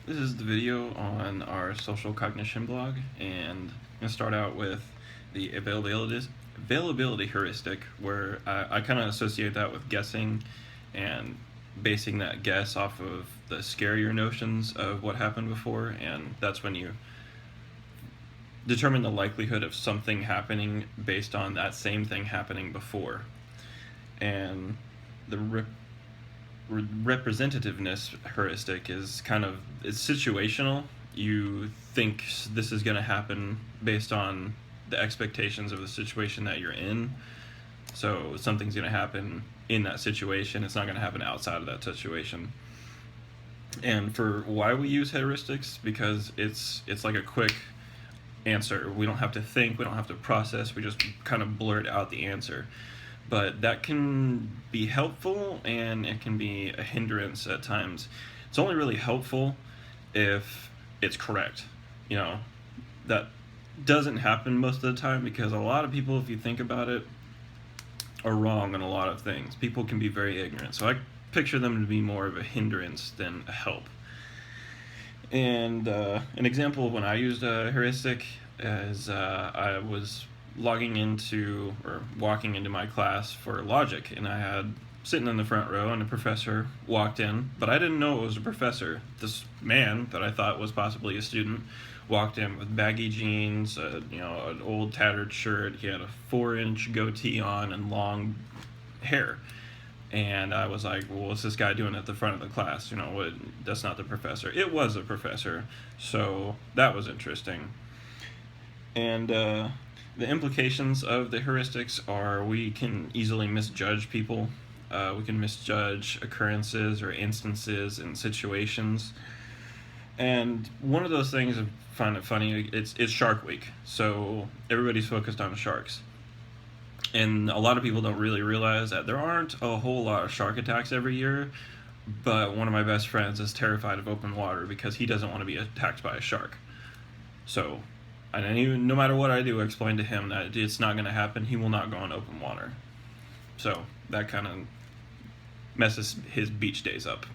This is the video on our social cognition blog, and I'm going to start out with the availability heuristic, where I kind of associate that with guessing and basing that guess off of the scarier notions of what happened before, and that's when you determine the likelihood of something happening based on that same thing happening before. And the representativeness heuristic is it's situational. You think this is going to happen based on the expectations of the situation that you're in. So something's going to happen in that situation. It's not going to happen outside of that situation. And for why we use heuristics, because it's like a quick answer. We don't have to think, we don't have to process, we just kind of blurt out the answer. But that can be helpful and it can be a hindrance at times. It's only really helpful if it's correct. That doesn't happen most of the time because a lot of people, if you think about it, are wrong on a lot of things. People can be very ignorant. So I picture them to be more of a hindrance than a help. And an example of when I used a heuristic is I was walking into my class for logic, and I had sitting in the front row, and a professor walked in, but I didn't know it was a professor. This man that I thought was possibly a student walked in with baggy jeans, an old tattered shirt. He had a 4-inch goatee on and long hair. And I was like, well, what's this guy doing at the front of the class? That's not the professor. It was a professor, so that was interesting. And the implications of the heuristics are we can easily misjudge people. We can misjudge occurrences or instances and situations. And one of those things I find it funny, it's Shark Week, so everybody's focused on sharks. And a lot of people don't really realize that there aren't a whole lot of shark attacks every year, but one of my best friends is terrified of open water because he doesn't want to be attacked by a shark. So, no matter what I do, I explain to him that it's not going to happen. He will not go in open water. So, that kind of messes his beach days up.